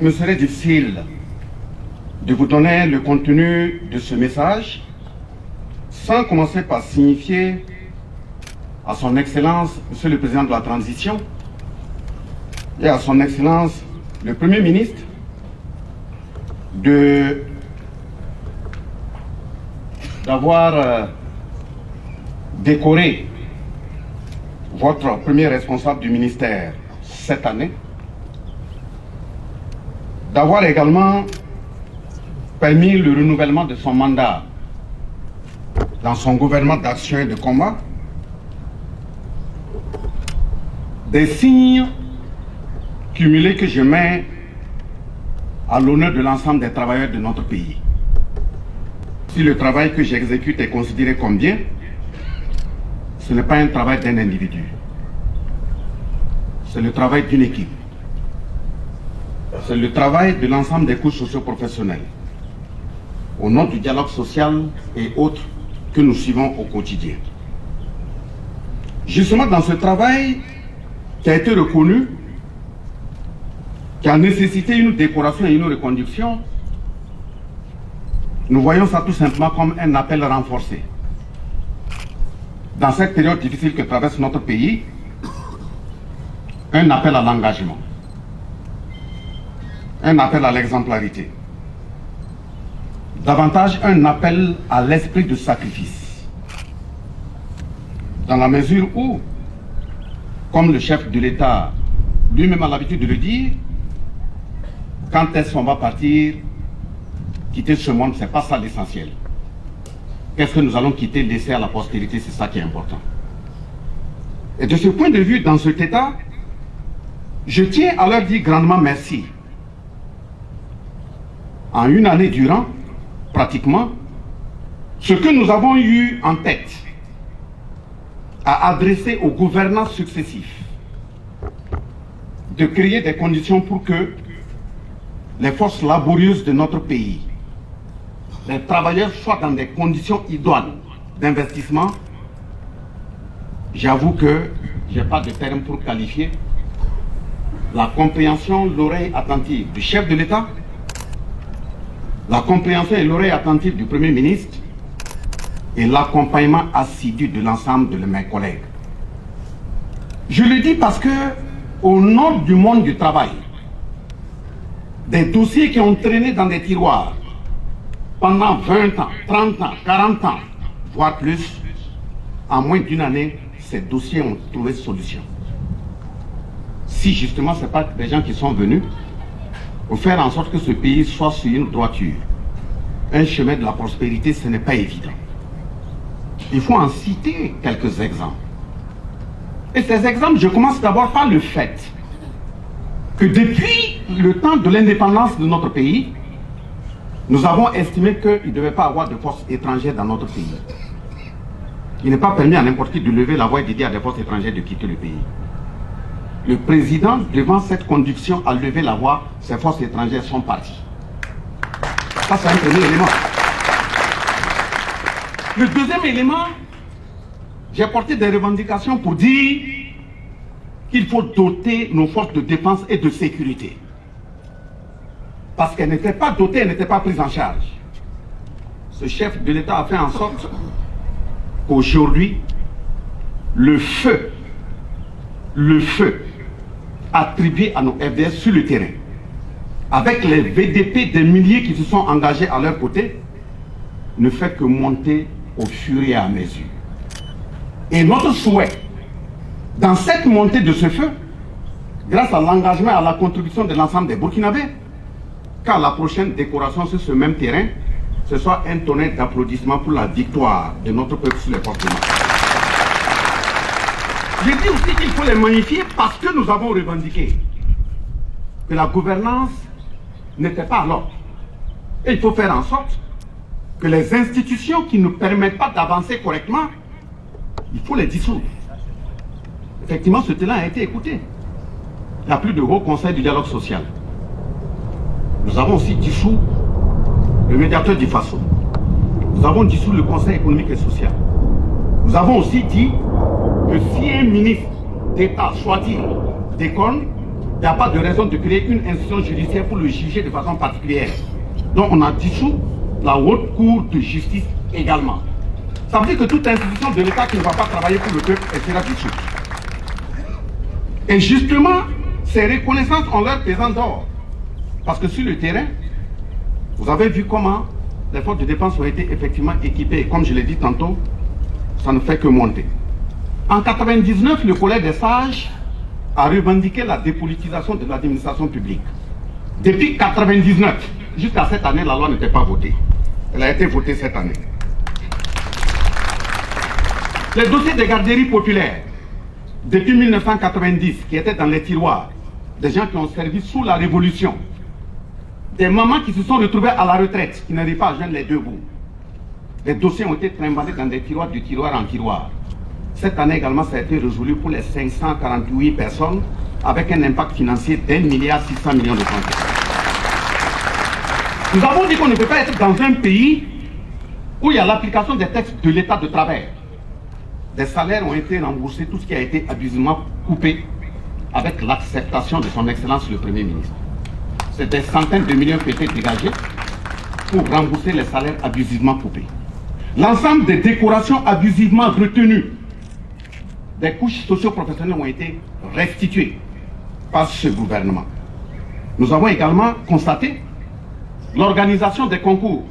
me serait difficile de vous donner le contenu de ce message sans commencer par signifier à son Excellence, Monsieur le Président de la Transition, et à son Excellence, le Premier ministre, d'avoir décoré votre premier responsable du ministère cette année, d'avoir également permis le renouvellement de son mandat dans son gouvernement d'action et de combat, des signes cumulés que je mets à l'honneur de l'ensemble des travailleurs de notre pays. Si le travail que j'exécute est considéré comme bien, ce n'est pas un travail d'un individu. C'est le travail d'une équipe. C'est le travail de l'ensemble des couches socio-professionnelles, au nom du dialogue social et autres que nous suivons au quotidien. Justement, dans ce travail qui a été reconnu, qui a nécessité une décoration et une reconduction, nous voyons ça tout simplement comme un appel renforcé. Dans cette période difficile que traverse notre pays, un appel à l'engagement, un appel à l'exemplarité, davantage un appel à l'esprit de sacrifice, dans la mesure où, comme le chef de l'État lui-même a l'habitude de le dire, quand est-ce qu'on va partir, quitter ce monde, c'est pas ça l'essentiel. Qu'est-ce que nous allons quitter, laisser à la postérité, c'est ça qui est important. Et de ce point de vue, dans cet état, je tiens à leur dire grandement merci. En une année durant, pratiquement, ce que nous avons eu en tête à adresser aux gouvernants successifs, de créer des conditions pour que les forces laborieuses de notre pays, les travailleurs soient dans des conditions idoines d'investissement, j'avoue que je n'ai pas de terme pour qualifier la compréhension, l'oreille attentive du chef de l'État, la compréhension et l'oreille attentive du Premier ministre et l'accompagnement assidu de l'ensemble de mes collègues. Je le dis parce que, au nom du monde du travail, des dossiers qui ont traîné dans des tiroirs pendant 20 ans, 30 ans, 40 ans, voire plus, en moins d'une année, ces dossiers ont trouvé solution. Si justement ce n'est pas des gens qui sont venus pour faire en sorte que ce pays soit sur une droiture, un chemin de la prospérité, ce n'est pas évident. Il faut en citer quelques exemples. Et ces exemples, je commence d'abord par le fait que depuis le temps de l'indépendance de notre pays, nous avons estimé qu'il ne devait pas avoir de forces étrangères dans notre pays. Il n'est pas permis à n'importe qui de lever la voix et de dire à des forces étrangères de quitter le pays. Le président, devant cette conduction, a levé la voix, ces forces étrangères sont parties. Ça, c'est un premier élément. Le deuxième élément, j'ai porté des revendications pour dire qu'il faut doter nos forces de défense et de sécurité. Parce qu'elles n'étaient pas dotées, elles n'étaient pas prises en charge. Ce chef de l'État a fait en sorte qu'aujourd'hui, le feu attribué à nos FDS sur le terrain, avec les VDP des milliers qui se sont engagés à leur côté, ne fait que monter au fur et à mesure. Et notre souhait, dans cette montée de ce feu, grâce à l'engagement et à la contribution de l'ensemble des Burkinabés, qu'à la prochaine décoration sur ce même terrain, ce soit un tonnerre d'applaudissements pour la victoire de notre peuple sur les portements. Je dis aussi qu'il faut les magnifier parce que nous avons revendiqué que la gouvernance n'était pas à l'ordre. Et il faut faire en sorte que les institutions qui ne nous permettent pas d'avancer correctement, il faut les dissoudre. Effectivement, ce terrain a été écouté. Il n'y a plus de haut conseil du dialogue social. Nous avons aussi dissous le médiateur du FASO. Nous avons dissous le Conseil économique et social. Nous avons aussi dit que si un ministre d'État, soit-il, déconne, il n'y a pas de raison de créer une institution judiciaire pour le juger de façon particulière. Donc on a dissous la haute cour de justice également. Ça veut dire que toute institution de l'État qui ne va pas travailler pour le peuple, elle sera dissoute. Et justement, ces reconnaissances ont leur pesant d'or. Parce que sur le terrain, vous avez vu comment les forces de défense ont été effectivement équipées. Et comme je l'ai dit tantôt, ça ne fait que monter. En 1999, le Collège des sages a revendiqué la dépolitisation de l'administration publique. Depuis 1999, jusqu'à cette année, la loi n'était pas votée. Elle a été votée cette année. Les dossiers des garderies populaires, depuis 1990, qui étaient dans les tiroirs, des gens qui ont servi sous la Révolution, des mamans qui se sont retrouvées à la retraite, qui n'arrivent pas à joindre les deux bouts. Les dossiers ont été trimballés dans des tiroirs de tiroir en tiroir. Cette année également, ça a été résolu pour les 548 personnes, avec un impact financier d'1,6 milliard de francs. Nous avons dit qu'on ne peut pas être dans un pays où il y a l'application des textes de l'état de travers. Des salaires ont été remboursés, tout ce qui a été abusivement coupé avec l'acceptation de son Excellence le Premier ministre. C'est des centaines de millions qui ont été dégagés pour rembourser les salaires abusivement coupés. L'ensemble des décorations abusivement retenues des couches socio-professionnelles ont été restituées par ce gouvernement. Nous avons également constaté l'organisation des concours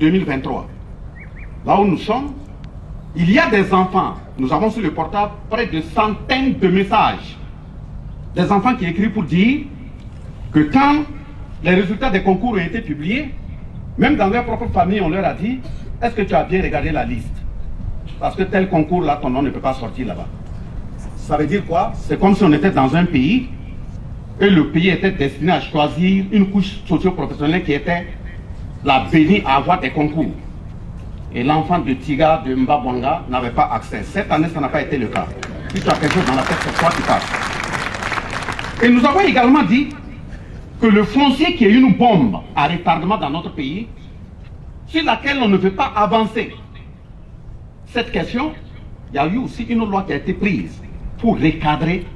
2023. Là où nous sommes, il y a des enfants, nous avons sur le portable près de centaines de messages. Des enfants qui écrivent pour dire que quand les résultats des concours ont été publiés, même dans leur propre famille, on leur a dit « Est-ce que tu as bien regardé la liste? Parce que tel concours-là, ton nom ne peut pas sortir là-bas. » Ça veut dire quoi? C'est comme si on était dans un pays et le pays était destiné à choisir une couche socio-professionnelle qui était la bénie à avoir des concours. Et l'enfant de Tiga, de Mbabonga n'avait pas accès. Cette année, ça n'a pas été le cas. Si tu as quelque chose dans la tête, c'est toi qui passes. Et nous avons également dit que le foncier qui est une bombe à retardement dans notre pays, sur laquelle on ne veut pas avancer cette question, il y a eu aussi une loi qui a été prise pour recadrer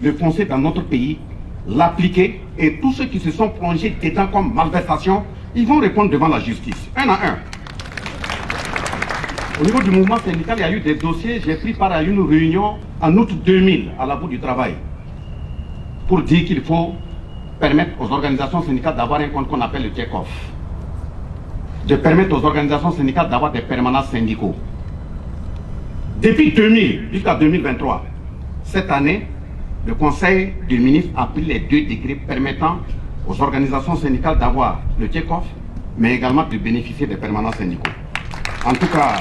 le foncier dans notre pays, l'appliquer, et tous ceux qui se sont plongés dedans comme malversation, ils vont répondre devant la justice, un à un. Au niveau du mouvement syndical, il y a eu des dossiers. J'ai pris part à une réunion en août 2000 à la Bourse du Travail pour dire qu'il faut permettre aux organisations syndicales d'avoir un compte qu'on appelle le check-off, de permettre aux organisations syndicales d'avoir des permanents syndicaux. Depuis 2000 jusqu'à 2023, cette année, le Conseil du ministre a pris les 2 décrets permettant aux organisations syndicales d'avoir le check-off, mais également de bénéficier des permanents syndicaux. En tout cas,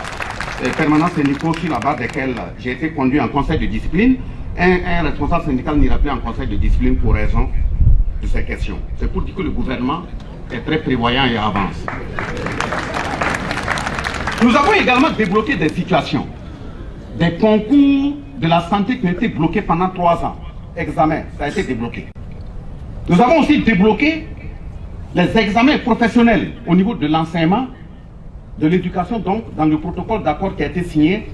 les permanents syndicaux sur la base desquels j'ai été conduit en conseil de discipline, un responsable syndical n'ira plus en conseil de discipline pour raison de ces questions. C'est pour dire que le gouvernement est très prévoyant et avance. Nous avons également débloqué des situations, des concours de la santé qui ont été bloqués pendant 3 ans. Examens, ça a été débloqué. Nous avons aussi débloqué les examens professionnels au niveau de l'enseignement, de l'éducation, donc dans le protocole d'accord qui a été signé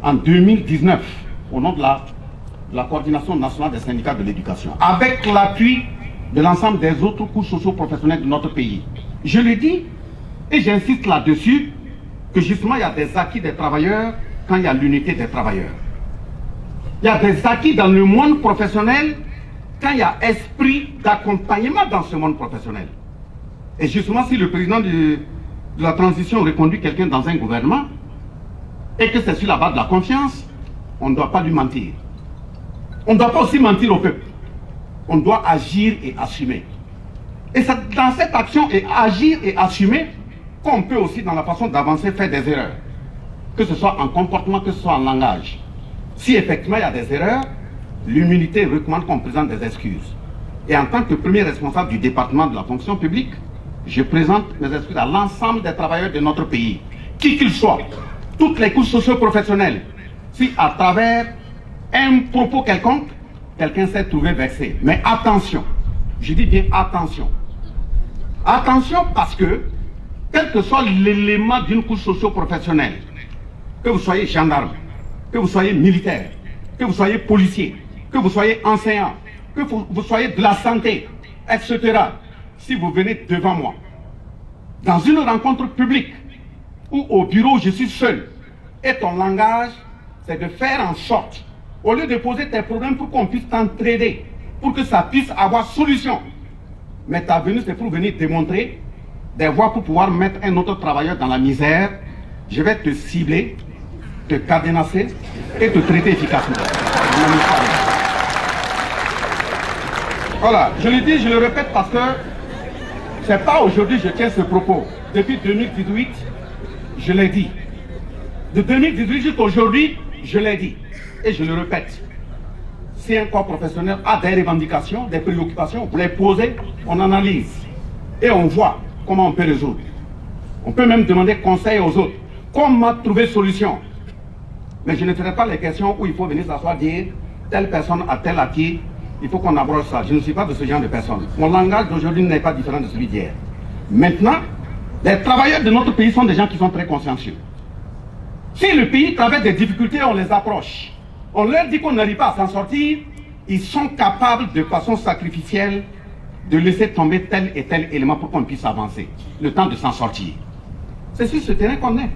en 2019 au nom de la coordination nationale des syndicats de l'éducation, avec l'appui de l'ensemble des autres couches socio-professionnelles de notre pays. Je le dis et j'insiste là-dessus que justement il y a des acquis des travailleurs quand il y a l'unité des travailleurs. Il y a des acquis dans le monde professionnel quand il y a esprit d'accompagnement dans ce monde professionnel. Et justement, si le président de la transition reconduit quelqu'un dans un gouvernement et que c'est sur la base de la confiance, on ne doit pas lui mentir. On ne doit pas aussi mentir au peuple. On doit agir et assumer. Et c'est dans cette action et agir et assumer qu'on peut aussi, dans la façon d'avancer, faire des erreurs. Que ce soit en comportement, que ce soit en langage. Si effectivement il y a des erreurs, l'humilité recommande qu'on présente des excuses. Et en tant que premier responsable du département de la fonction publique, je présente mes excuses à l'ensemble des travailleurs de notre pays, qui qu'ils soient, toutes les couches socio-professionnelles. Si à travers un propos quelconque, quelqu'un s'est trouvé vexé. Mais attention, je dis bien attention. Attention parce que, quel que soit l'élément d'une couche socio-professionnelle, que vous soyez gendarme, que vous soyez militaire, que vous soyez policier, que vous soyez enseignant, que vous soyez de la santé, etc., si vous venez devant moi, dans une rencontre publique, ou au bureau je suis seul, et ton langage, c'est de faire en sorte, au lieu de poser tes problèmes pour qu'on puisse t'entraider, pour que ça puisse avoir solution. Mais ta venue, c'est pour venir démontrer des voies pour pouvoir mettre un autre travailleur dans la misère. Je vais te cibler, te cadenasser et te traiter efficacement. Voilà, je le dis, je le répète parce que c'est pas aujourd'hui que je tiens ce propos. Depuis 2018, je l'ai dit. De 2018 jusqu'à aujourd'hui, je l'ai dit. Et je le répète. Si un corps professionnel a des revendications, des préoccupations, vous les posez, on analyse. Et on voit comment on peut résoudre. On peut même demander conseil aux autres. Comment trouver solution. Mais je ne ferai pas les questions où il faut venir s'asseoir dire telle personne a tel acquis, il faut qu'on aborde ça. Je ne suis pas de ce genre de personne. Mon langage d'aujourd'hui n'est pas différent de celui d'hier. Maintenant, les travailleurs de notre pays sont des gens qui sont très consciencieux. Si le pays traverse des difficultés, on les approche. On leur dit qu'on n'arrive pas à s'en sortir, ils sont capables de façon sacrificielle de laisser tomber tel et tel élément pour qu'on puisse avancer. Le temps de s'en sortir. C'est sur ce terrain qu'on est.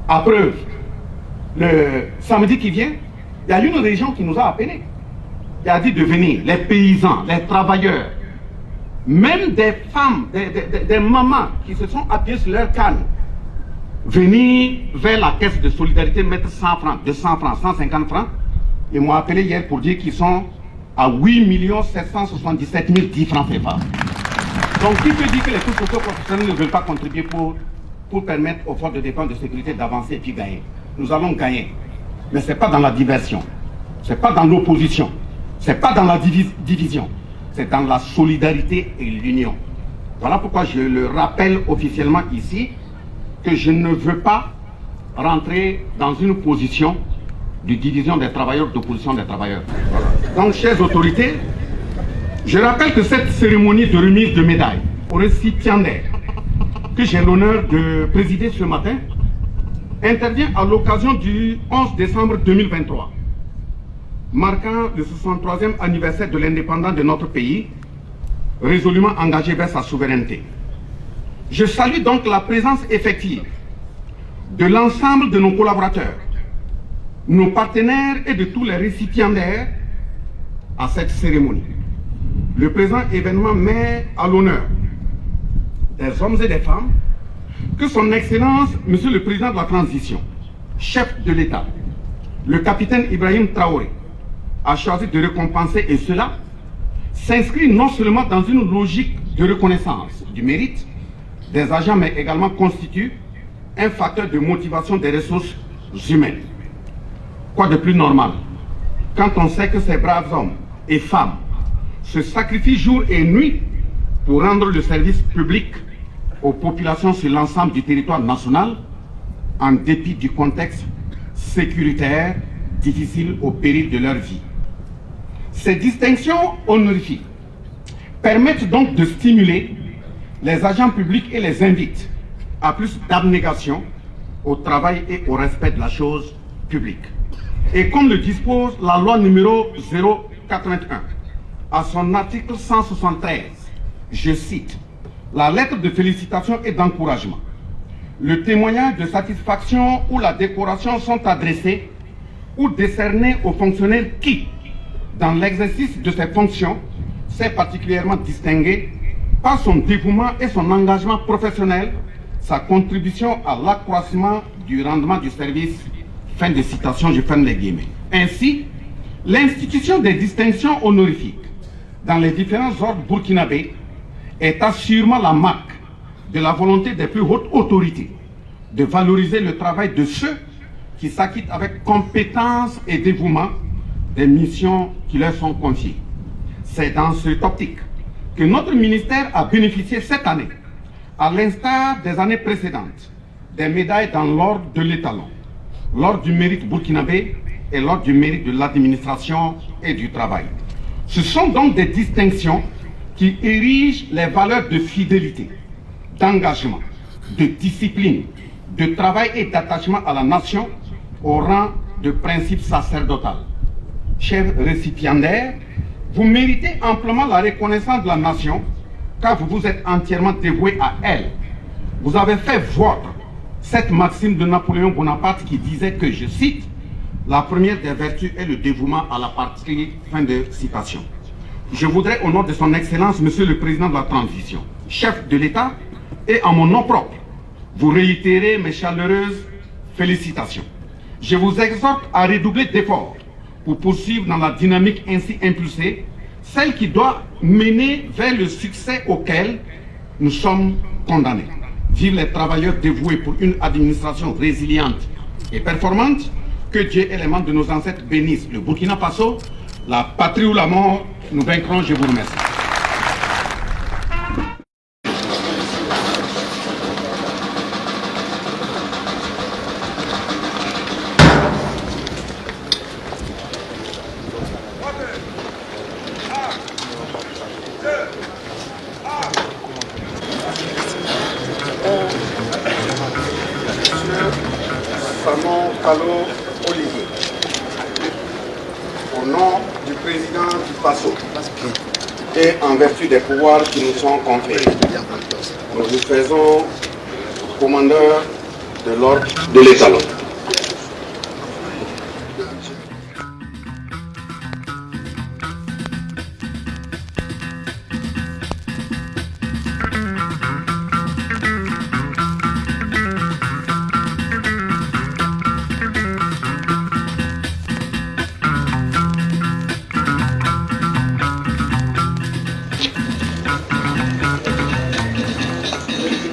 À preuve, le samedi qui vient, il y a une région qui nous a appelés. Il a dit de venir, les paysans, les travailleurs, même des femmes, des mamans qui se sont appuyées sur leur canne, venir vers la caisse de solidarité, mettre 100 francs, 200 francs, 150 francs. Ils m'ont appelé hier pour dire qu'ils sont à 8 777 010 francs CFA. Donc qui peut dire que les coûts sociaux professionnels ne veulent pas contribuer pour permettre aux forces de défense de sécurité d'avancer et puis gagner? Nous allons gagner. Mais ce n'est pas dans la diversion, ce n'est pas dans l'opposition, ce n'est pas dans la division, c'est dans la solidarité et l'union. Voilà pourquoi je le rappelle officiellement ici, que je ne veux pas rentrer dans une position de division des travailleurs, d'opposition des travailleurs. Voilà. Donc, chères autorités, je rappelle que cette cérémonie de remise de médailles aux récipiendaires que j'ai l'honneur de présider ce matin intervient à l'occasion du 11 décembre 2023, marquant le 63e anniversaire de l'indépendance de notre pays, résolument engagé vers sa souveraineté. Je salue donc la présence effective de l'ensemble de nos collaborateurs, nos partenaires et de tous les récipiendaires à cette cérémonie. Le présent événement met à l'honneur des hommes et des femmes que son Excellence, Monsieur le Président de la Transition, chef de l'État, le capitaine Ibrahim Traoré, a choisi de récompenser, et cela s'inscrit non seulement dans une logique de reconnaissance du mérite des agents, mais également constitue un facteur de motivation des ressources humaines. Quoi de plus normal quand on sait que ces braves hommes et femmes se sacrifient jour et nuit pour rendre le service public aux populations sur l'ensemble du territoire national, en dépit du contexte sécuritaire difficile au péril de leur vie. Ces distinctions honorifiques permettent donc de stimuler les agents publics et les invitent à plus d'abnégation au travail et au respect de la chose publique. Et comme le dispose la loi numéro 081, à son article 173, je cite, la lettre de félicitation et d'encouragement, le témoignage de satisfaction ou la décoration sont adressés ou décernés aux fonctionnaires qui, dans l'exercice de ses fonctions, s'est particulièrement distingué par son dévouement et son engagement professionnel, sa contribution à l'accroissement du rendement du service. Fin de citation, je ferme les guillemets. Ainsi, l'institution des distinctions honorifiques dans les différents ordres burkinabés est assurément la marque de la volonté des plus hautes autorités de valoriser le travail de ceux qui s'acquittent avec compétence et dévouement des missions qui leur sont confiées. C'est dans cette optique que notre ministère a bénéficié cette année, à l'instar des années précédentes, des médailles dans l'ordre de l'étalon, l'ordre du mérite burkinabé et l'ordre du mérite de l'administration et du travail. Ce sont donc des distinctions qui érigent les valeurs de fidélité, d'engagement, de discipline, de travail et d'attachement à la nation au rang de principe sacerdotal. Chers récipiendaires, Vous méritez amplement la reconnaissance de la nation car vous vous êtes entièrement dévoué à elle. Vous avez fait vôtre cette maxime de Napoléon Bonaparte qui disait que, je cite, « La première des vertus est le dévouement à la patrie ». Fin de citation. Je voudrais, au nom de son Excellence, Monsieur le Président de la Transition, chef de l'État, et en mon nom propre, vous réitérer mes chaleureuses félicitations. Je vous exhorte à redoubler d'efforts pour poursuivre dans la dynamique ainsi impulsée, celle qui doit mener vers le succès auquel nous sommes condamnés. Vive les travailleurs dévoués pour une administration résiliente et performante. Que Dieu et les membres de nos ancêtres bénissent le Burkina Faso, la patrie ou la mort, nous vaincrons. Je vous remercie. Au nom du président du Faso et en vertu des pouvoirs qui nous sont conférés, nous vous faisons commandeur de l'ordre de l'étalon.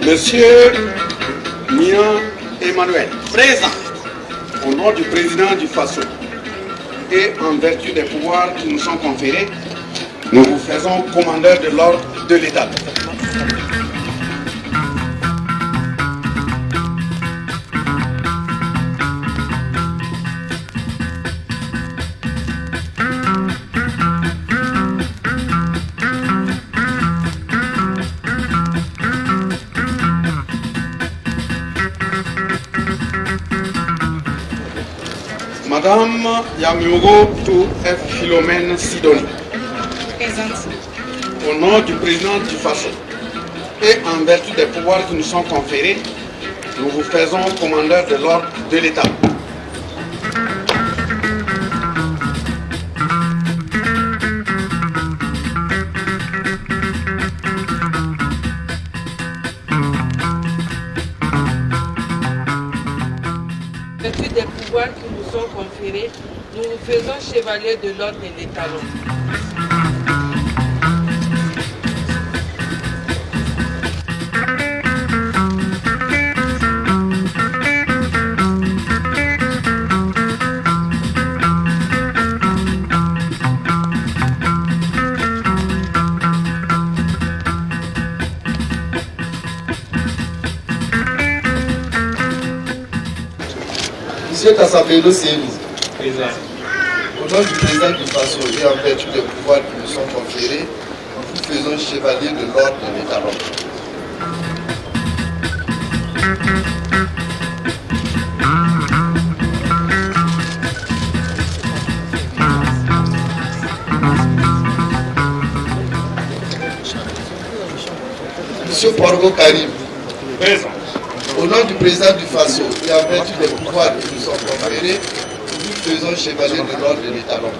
Monsieur Mian Emmanuel, présent, au nom du président du Faso et en vertu des pouvoirs qui nous sont conférés, nous vous faisons commandeur de l'ordre de l'État. Madame Yamiogo Tou F. Philomène Sidoni, présente, au nom du président du Faso et en vertu des pouvoirs qui nous sont conférés, nous vous faisons commandeur de l'ordre de l'État. en vertu des pouvoirs qui nous sont conférés, nous vous faisons chevalier de l'ordre de l'étalon. Monsieur Kassabelo Sévou, présent. Au nom du président du Faso et en vertu des pouvoirs qui nous sont conférés, nous vous faisons chevalier de l'ordre de l'étalon. Monsieur Porgo Karim, Présent. au nom du président du Faso et en vertu des pouvoirs qui nous sont conférés, nous vous faisons chevalier de l'ordre de l'étalon.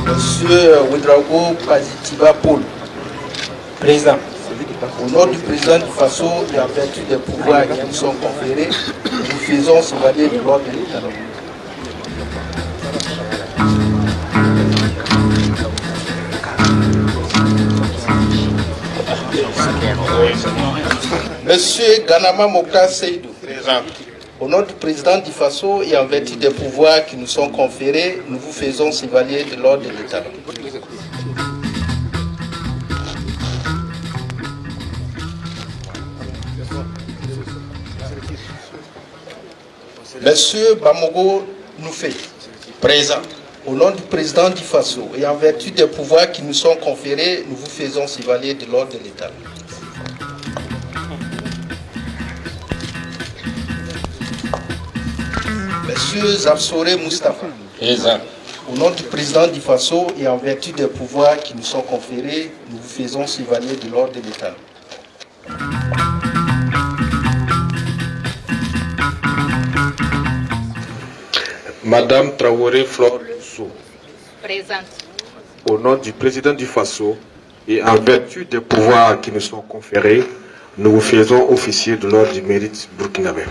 Monsieur Ouedraogo Pazitiba Paul, présent. Au nom du président du Faso et en vertu des pouvoirs qui nous sont conférés, nous faisons chevalier de l'ordre de l'étalon. Monsieur Ganama Mokta Seydou, présent. Au nom du président du Faso et en vertu des pouvoirs qui nous sont conférés, nous vous faisons chevalier de l'ordre de l'étalon. Monsieur Bamogo Noufé, présent. Au nom du président du FASO et en vertu des pouvoirs qui nous sont conférés, nous vous faisons chevalier de l'ordre de l'État. Monsieur Zabsoré Moustapha, présent. Au nom du président du FASO et en vertu des pouvoirs qui nous sont conférés, nous vous faisons chevalier de l'ordre de l'État. Madame Traoré Flore Sou, présente. au nom du président du FASO et en vertu des pouvoirs qui nous sont conférés, nous vous faisons officier de l'ordre du mérite burkinabé.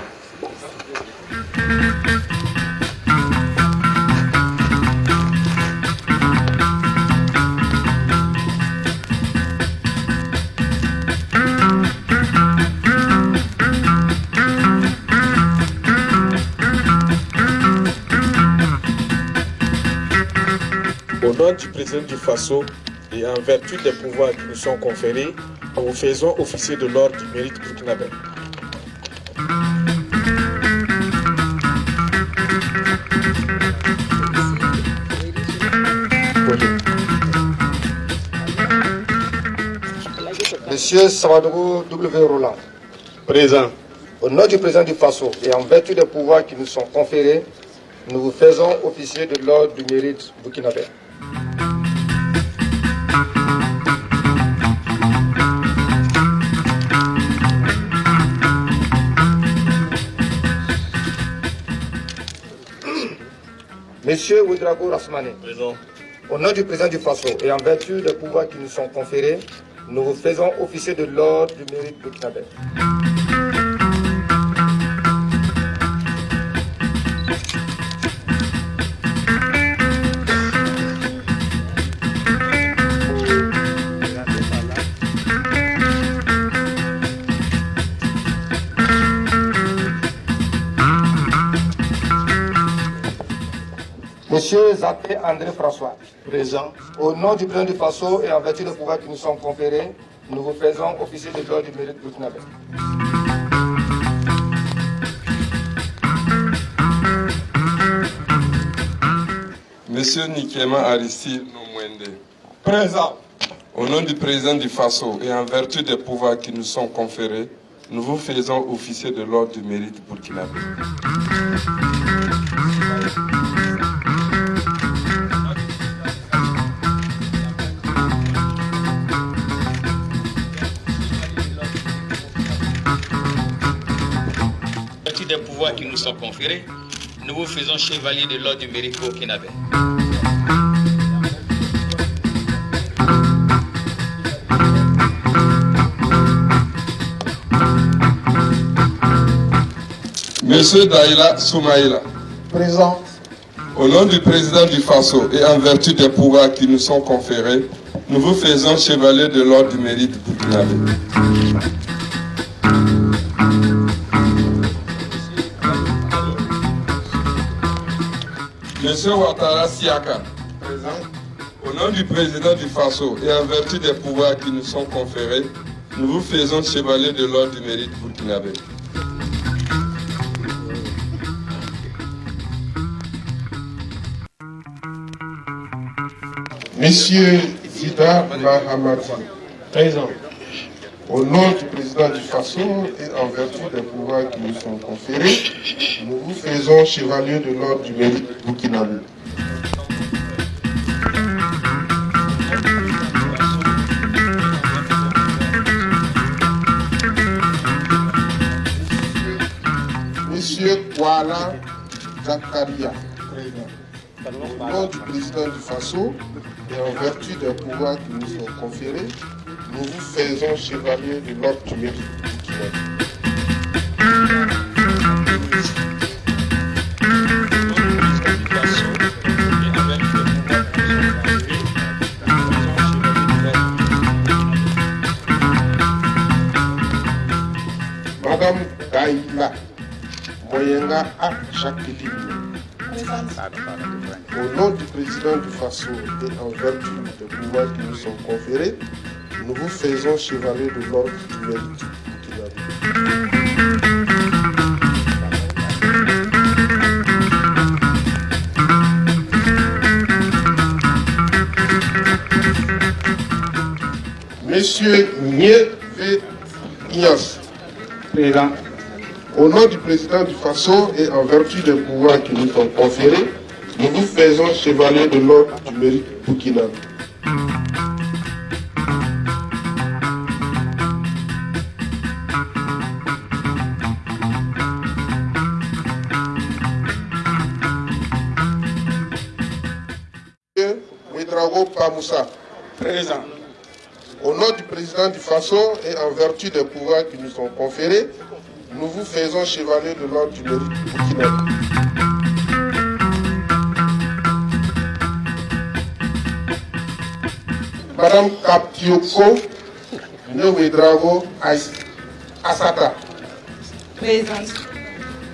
Au nom du président du FASO et en vertu des pouvoirs qui nous sont conférés, nous vous faisons officier de l'ordre du mérite burkinabé. Monsieur Samadou W. Roland, Présent. au nom du président du FASO et en vertu des pouvoirs qui nous sont conférés, nous vous faisons officier de l'ordre du mérite burkinabé. Monsieur Ouedraogo Rasmane, Présent. au nom du président du FASO et en vertu des pouvoirs qui nous sont conférés, nous vous faisons officier de l'ordre du mérite burkinabé. Monsieur Zaté André François, présent. Au nom du président du FASO et en vertu des pouvoirs qui nous sont conférés, nous vous faisons officier de l'ordre du mérite burkinabé. Monsieur Nikema Aristide Nomwende, Présent. au nom du président du FASO et en vertu des pouvoirs qui nous sont conférés, nous vous faisons officier de l'ordre du mérite burkinabé. Des pouvoirs qui nous sont conférés, nous vous faisons chevalier de l'ordre du mérite burkinabé. Monsieur Daïla Soumaïla, Présent. au nom du président du FASO et en vertu des pouvoirs qui nous sont conférés, nous vous faisons chevalier de l'ordre du mérite burkinabé. Monsieur Ouattara Siaka, présent. Au nom du président du FASO et en vertu des pouvoirs qui nous sont conférés, nous vous faisons chevalier de l'ordre du mérite burkinabé. Monsieur Zida Mahamati, Présent. au nom du président du FASO et en vertu des pouvoirs qui nous sont conférés, nous vous faisons chevalier de l'ordre du mérite burkinabé. Monsieur Kwala Zakaria, au nom du président du FASO et en vertu des pouvoirs qui nous sont conférés, nous vous faisons chevalier de l'ordre du mérite burkinabé. Madame Daïla Moyenga A. Jacqueline, au nom du président du FASO et en vertu des pouvoirs qui nous sont conférés, nous vous faisons chevalier de l'ordre du mérite burkinabé. Monsieur Niévé Ignace. Présent. Au nom du président du Faso et en vertu des pouvoirs qui nous sont conférés, nous vous faisons chevalier de l'ordre du mérite burkinabé. Ouedraogo Pamoussa. Présent. Au nom du président du Faso et en vertu des pouvoirs qui nous sont conférés, nous vous faisons chevalier de l'ordre du mérite burkinabé. Madame Kaptioko Ouedraogo Assata. Présente.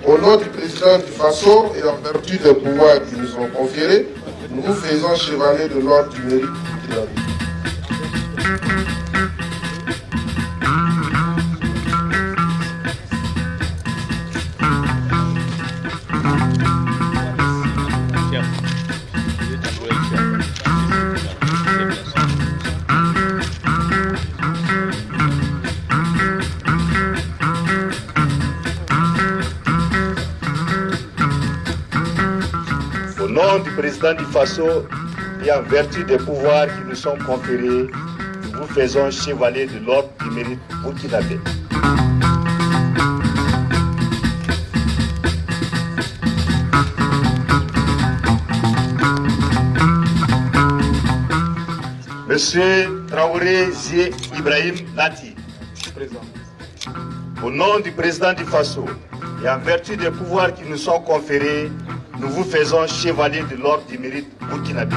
Au nom du président du Faso et en vertu des pouvoirs qui nous sont conférés, nous vous faisons chevalier de l'ordre du mérite burkinabé. Au nom du président du Faso et en vertu des pouvoirs qui nous sont conférés, nous vous faisons chevalier de l'ordre du mérite burkinabé. Monsieur Traoré Zie Ibrahim Nati. Présent. Au nom du président du Faso et en vertu des pouvoirs qui nous sont conférés, nous vous faisons chevalier de l'ordre du mérite burkinabé.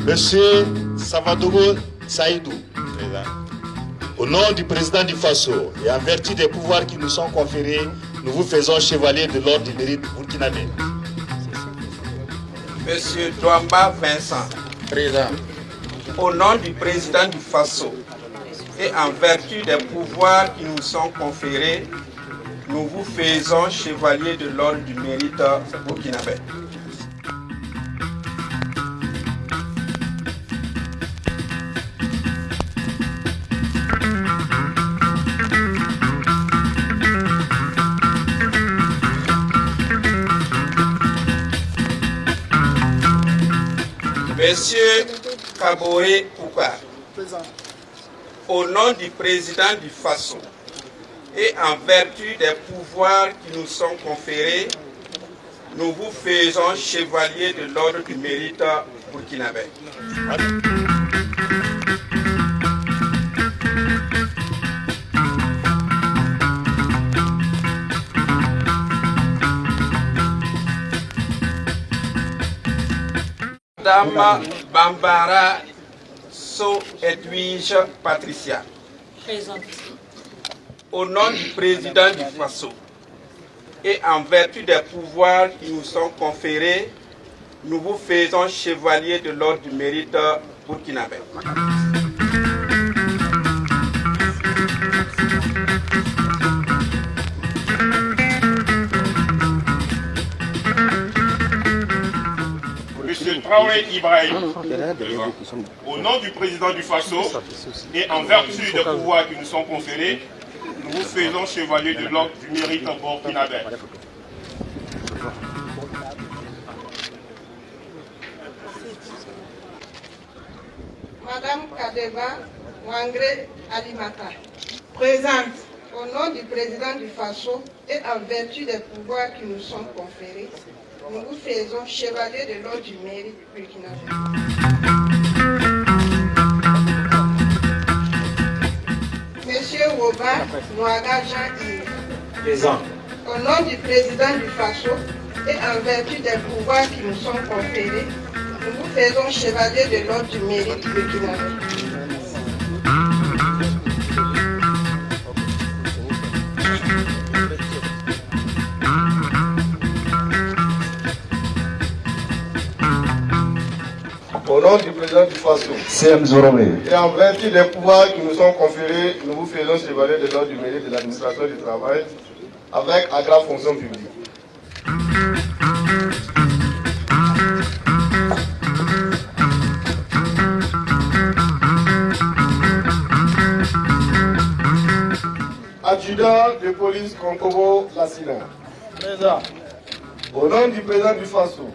Monsieur Savadogo Saïdou. Au nom du président du Faso et en vertu des pouvoirs qui nous sont conférés, nous vous faisons chevalier de l'ordre du mérite burkinabé. Monsieur Douamba Vincent. Présent. Au nom du président du Faso et en vertu des pouvoirs qui nous sont conférés, nous vous faisons chevalier de l'ordre du mérite burkinabé. Monsieur Kaboré Pouka, au nom du président du Faso et en vertu des pouvoirs qui nous sont conférés, nous vous faisons chevalier de l'ordre du mérite burkinabé. Madame Bambara So Edwige Patricia. Présente. Au nom du président du Faso et en vertu des pouvoirs qui nous sont conférés, nous vous faisons chevalier de l'ordre du mérite burkinabé. Monsieur Traoré Ibrahim, au nom du président du Faso et en vertu des pouvoirs qui nous sont conférés, nous vous faisons chevalier de l'ordre du mérite burkinabé. Madame Kadeba Wangre Alimata. Présente. Au nom du président du Faso et en vertu des pouvoirs qui nous sont conférés, nous vous faisons chevalier de l'ordre du mérite burkinabé. Monsieur Woba Nouaga Jean-Yves. Présent. Au nom du président du Faso et en vertu des pouvoirs qui nous sont conférés, nous vous faisons chevalier de l'ordre du mérite burkinabé. Au nom du président du Faso et en vertu des pouvoirs qui nous sont conférés, nous vous faisons chevalier de l'ordre du mérite de l'administration du travail, avec agrave fonction publique. Adjudant de police Konkobo Lassina. Présent. Au nom du président du FASO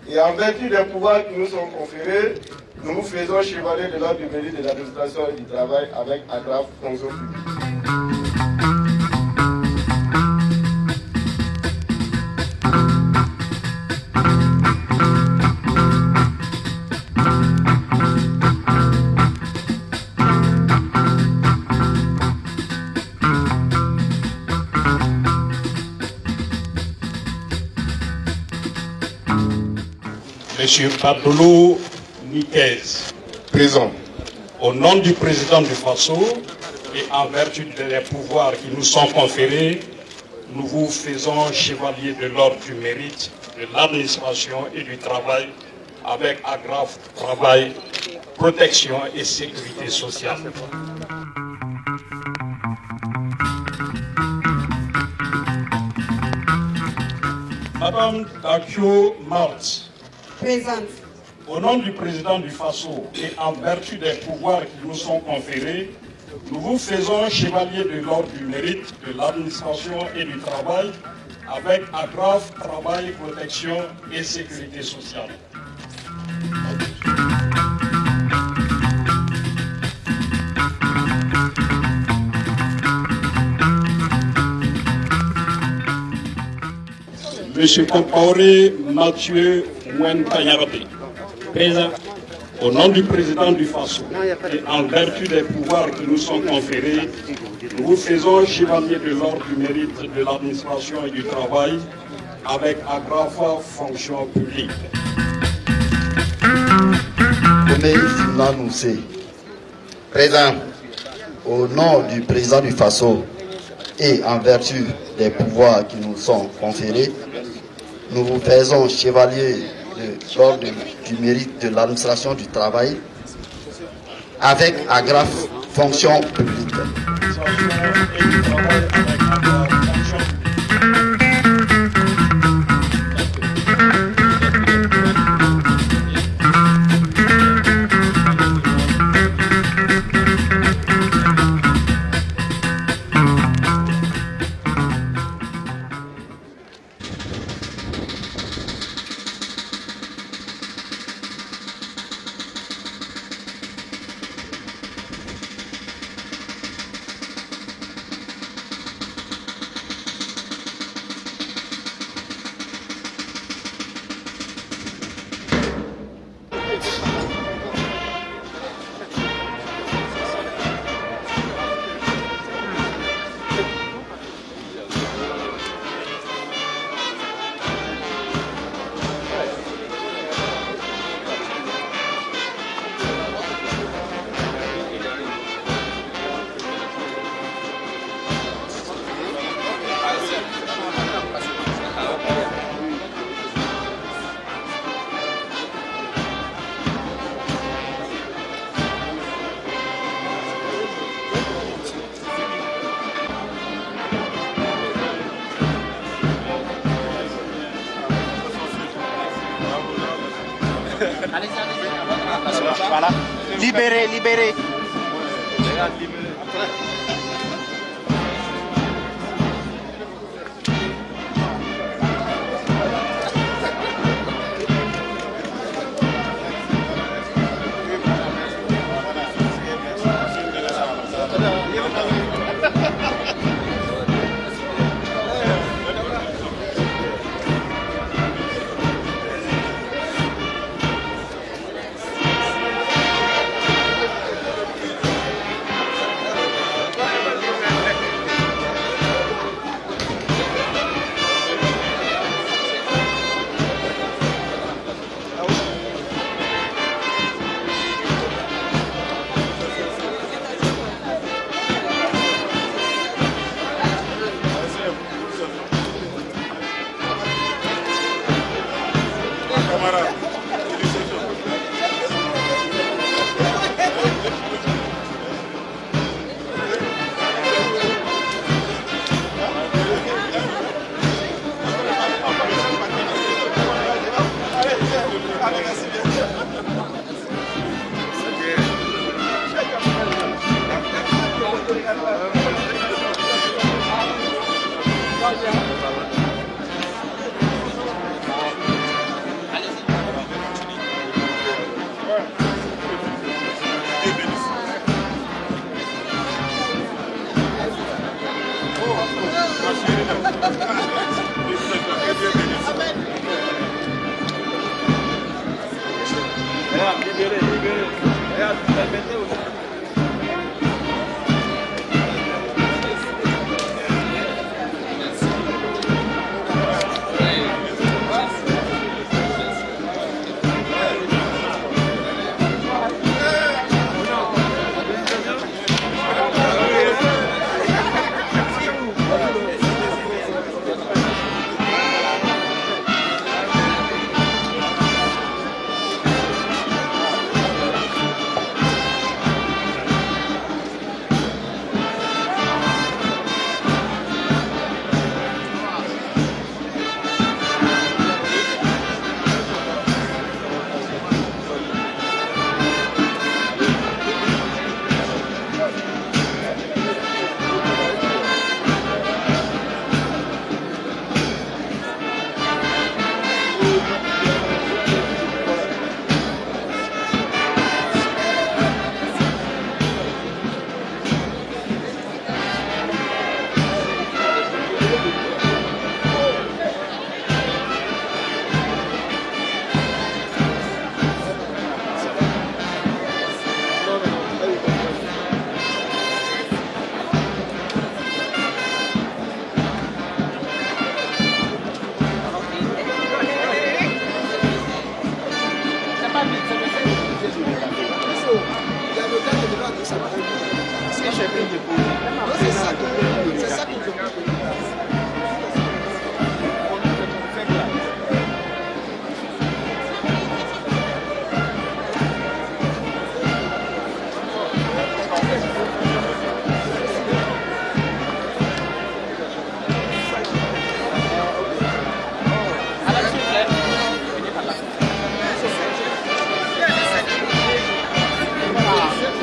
et en vertu des pouvoirs qui nous sont conférés, nous vous faisons chevalier de l'ordre du mérite de l'administration et du travail avec agrave fonction publique. Monsieur Pablo Niquez. Présent. Au nom du président du FASO et en vertu des pouvoirs qui nous sont conférés, nous vous faisons chevalier de l'ordre du mérite de l'administration et du travail avec agrave travail, protection et sécurité sociale. Madame Dakio Martz. Présente. Au nom du président du FASO et en vertu des pouvoirs qui nous sont conférés, nous vous faisons chevalier de l'ordre du mérite de l'administration et du travail avec agrave travail, protection et sécurité sociale. Monsieur Compaoré Mathieu Mouentanyarabe. Présent. Au nom du président du FASO et en vertu des pouvoirs qui nous sont conférés, nous vous faisons chevalier de l'ordre du mérite de l'administration et du travail avec agrave fonction publique. Présent. Au nom du président du FASO et en vertu des pouvoirs qui nous sont conférés, nous vous faisons chevalier de l'ordre du mérite de l'administration du travail avec agrave fonction publique. Voilà. Libérez, libérez.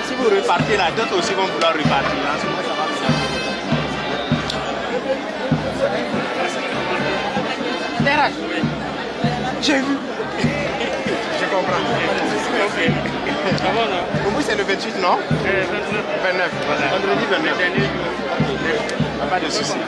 Si vous repartez là, d'autres aussi vont vouloir repartir. En ce moment, ça va bien. J'ai vu. Je comprends. Au bout, c'est le 28, non 29. Vendredi 29. Pas de soucis.